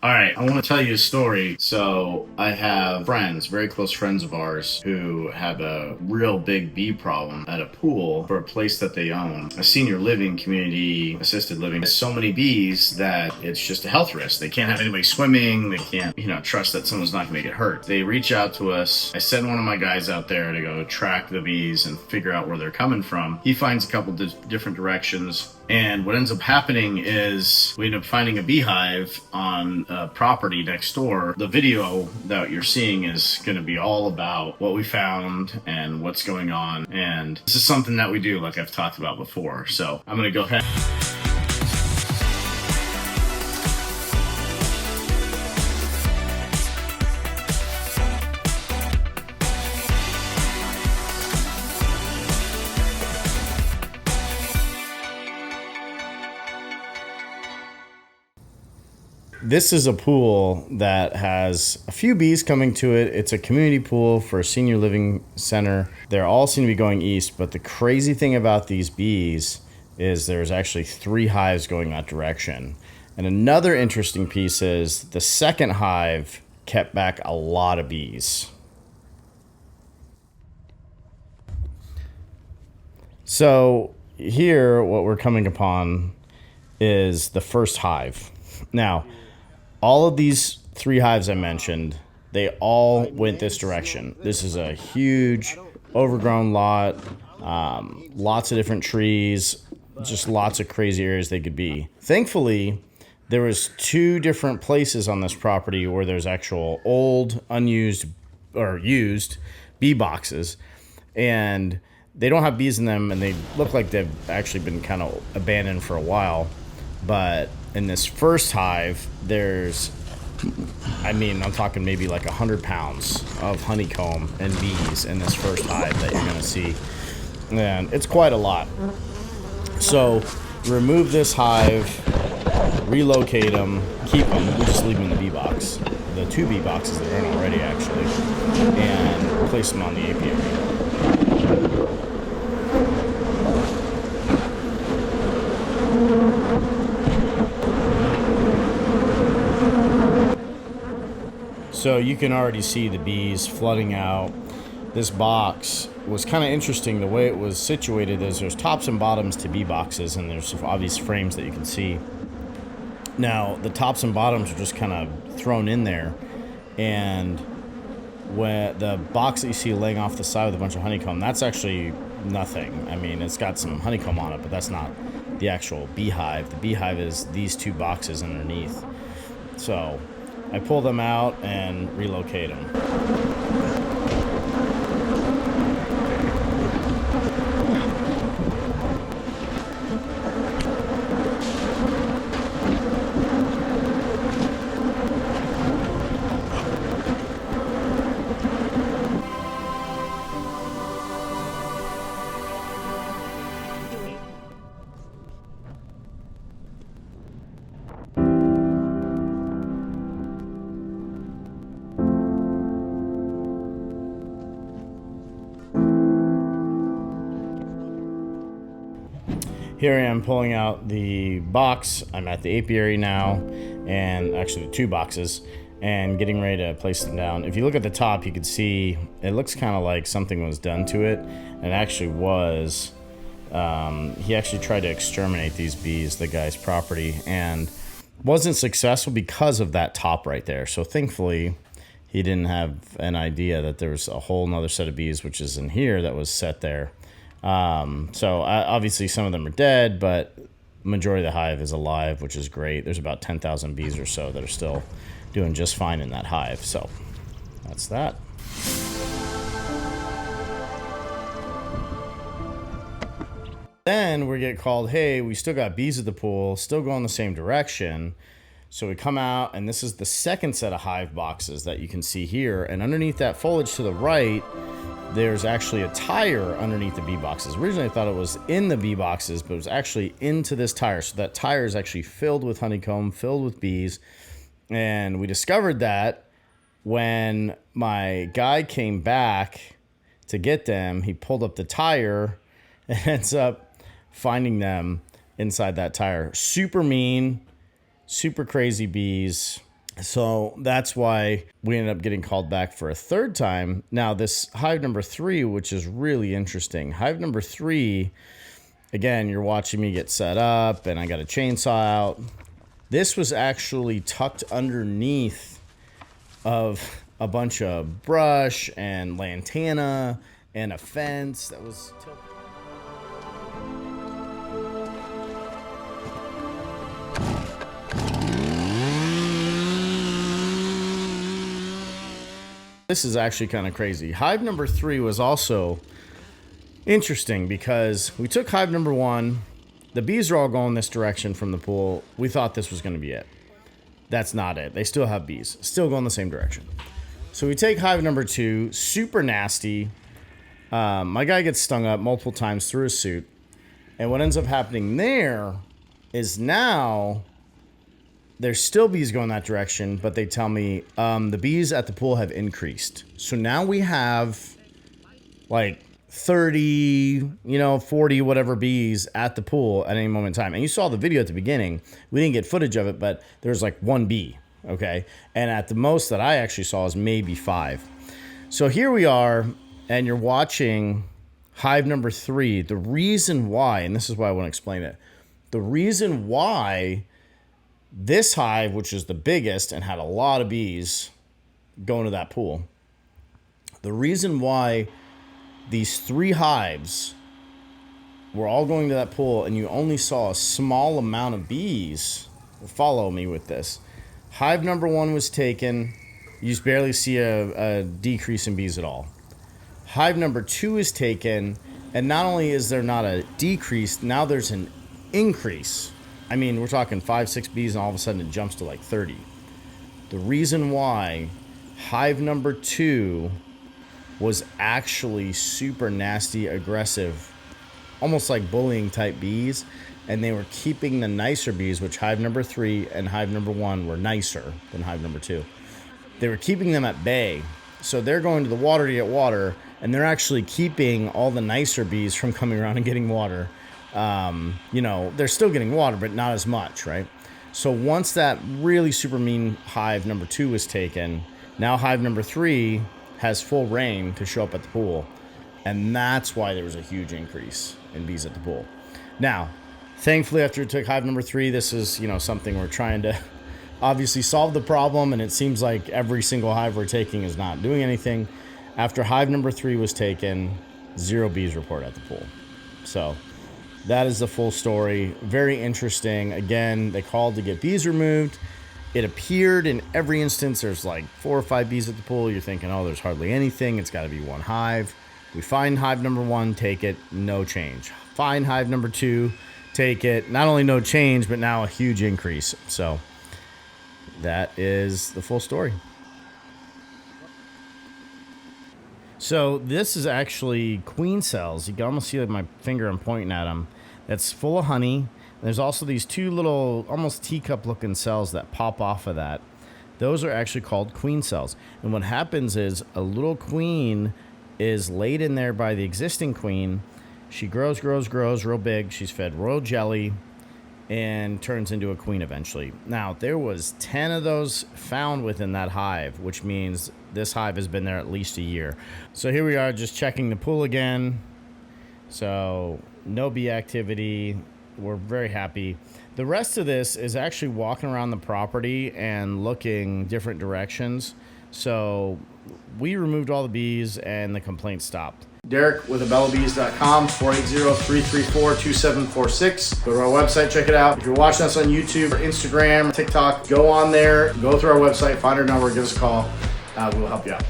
All right, I want to tell you a story. So, I have friends, very close friends of ours, who have a real big bee problem at a pool for a place that they own, a senior living community, assisted living. There's so many bees that it's just a health risk. They can't have anybody swimming. They can't, trust that someone's not going to get hurt. They reach out to us. I send one of my guys out there to go track the bees and figure out where they're coming from. He finds a couple different directions. And what ends up happening is we end up finding a beehive on a property next door. The video that you're seeing is going to be all about what we found and what's going on. And this is something that we do, like I've talked about before. So I'm going to go ahead. This is a pool that has a few bees coming to it. It's a community pool for a senior living center. They all seem to be going east, but the crazy thing about these bees is there's actually 3 hives going that direction. And another interesting piece is the second hive kept back a lot of bees. So here, what we're coming upon is the first hive. Now, all of these 3 hives I mentioned, they all went this direction. This is a huge, overgrown lot, lots of different trees, just lots of crazy areas they could be. Thankfully, there was 2 different places on this property where there's actual old, unused, or used bee boxes, and they don't have bees in them, and they look like they've actually been kind of abandoned for a while. But in this first hive, there's, I'm talking maybe like 100 pounds of honeycomb and bees in this first hive that you're going to see. And it's quite a lot. So remove this hive, relocate them, keep them. We just leave them in the bee box. The 2 bee boxes that are in already, actually. And place them on the apiary. So you can already see the bees flooding out. This box was kind of interesting. The way it was situated is there's tops and bottoms to bee boxes, and there's obvious frames that you can see. Now, the tops and bottoms are just kind of thrown in there, and when the box that you see laying off the side with a bunch of honeycomb, that's actually nothing. It's got some honeycomb on it, but that's not the actual beehive. The beehive is these 2 boxes underneath. So I pull them out and relocate them. Here I am pulling out the box. I'm at the apiary now, and actually the 2 boxes, and getting ready to place them down. If you look at the top, you can see it looks kind of like something was done to it, and it actually was. He actually tried to exterminate these bees, the guy's property, and wasn't successful because of that top right there. So thankfully, he didn't have an idea that there was a whole nother set of bees, which is in here, that was set there. So obviously some of them are dead, but majority of the hive is alive, which is great. There's about 10,000 bees or so that are still doing just fine in that hive. So that's that. Then we get called, hey, we still got bees at the pool, still going the same direction. So we come out, and this is the second set of hive boxes that you can see here. And underneath that foliage to the right, there's actually a tire underneath the bee boxes. Originally, I thought it was in the bee boxes, but it was actually into this tire. So that tire is actually filled with honeycomb, filled with bees. And we discovered that when my guy came back to get them, he pulled up the tire and ends up finding them inside that tire. Super mean, super crazy bees. So that's why we ended up getting called back for a third time. Now, this hive number 3, which is really interesting. Hive number 3, again, you're watching me get set up, and I got a chainsaw out. This was actually tucked underneath of a bunch of brush and lantana and a fence that was tilted. This is actually kind of crazy. Hive number 3 was also interesting because we took hive number 1. The bees are all going this direction from the pool. We thought this was going to be it. That's not it. They still have bees, still going the same direction. So we take hive number 2, super nasty. My guy gets stung up multiple times through his suit. And what ends up happening there is now there's still bees going that direction, but they tell me the bees at the pool have increased. So now we have like 30, 40, whatever bees at the pool at any moment in time. And you saw the video at the beginning. We didn't get footage of it, but there's like 1 bee, okay? And at the most that I actually saw is maybe 5. So here we are, and you're watching hive number 3. The reason why, and this is why I want to explain it, the reason why this hive, which is the biggest and had a lot of bees going to that pool, the reason why these 3 hives were all going to that pool and you only saw a small amount of bees, follow me with this. Hive number 1 was taken. You just barely see a decrease in bees at all. Hive number 2 is taken, and not only is there not a decrease, now there's an increase. I mean, we're talking 5, 6 bees, and all of a sudden it jumps to like 30. The reason why hive number 2 was actually super nasty, aggressive, almost like bullying type bees, and they were keeping the nicer bees, which hive number 3 and hive number 1 were nicer than hive number 2. They were keeping them at bay. So they're going to the water to get water, and they're actually keeping all the nicer bees from coming around and getting water. They're still getting water, but not as much, right? So once that really super mean hive number 2 was taken, now hive number 3 has full reign to show up at the pool. And that's why there was a huge increase in bees at the pool. Now, thankfully, after it took hive number 3, this is, something we're trying to obviously solve the problem. And it seems like every single hive we're taking is not doing anything. After hive number 3 was taken, 0 bees report at the pool. So that is the full story. Very interesting. Again, they called to get bees removed. It appeared in every instance there's like 4 or 5 bees at the pool. You're thinking, oh, there's hardly anything. It's got to be 1 hive. We find hive number 1, take it, no change. Find hive number 2, take it. Not only no change, but now a huge increase. So that is the full story. So this is actually queen cells. You can almost see like my finger, I'm pointing at them. That's full of honey. There's also these 2 little, almost teacup looking cells that pop off of that. Those are actually called queen cells. And what happens is a little queen is laid in there by the existing queen. She grows real big. She's fed royal jelly and turns into a queen eventually. Now, there was 10 of those found within that hive, which means this hive has been there at least a year. So here we are just checking the pool again. So no bee activity. We're very happy. The rest of this is actually walking around the property and looking different directions. So we removed all the bees and the complaint stopped. Derek with abellabees.com, 480-334-2746. Go to our website, check it out. If you're watching us on YouTube or Instagram, TikTok, go on there, go through our website, find our number, give us a call. We'll help you out.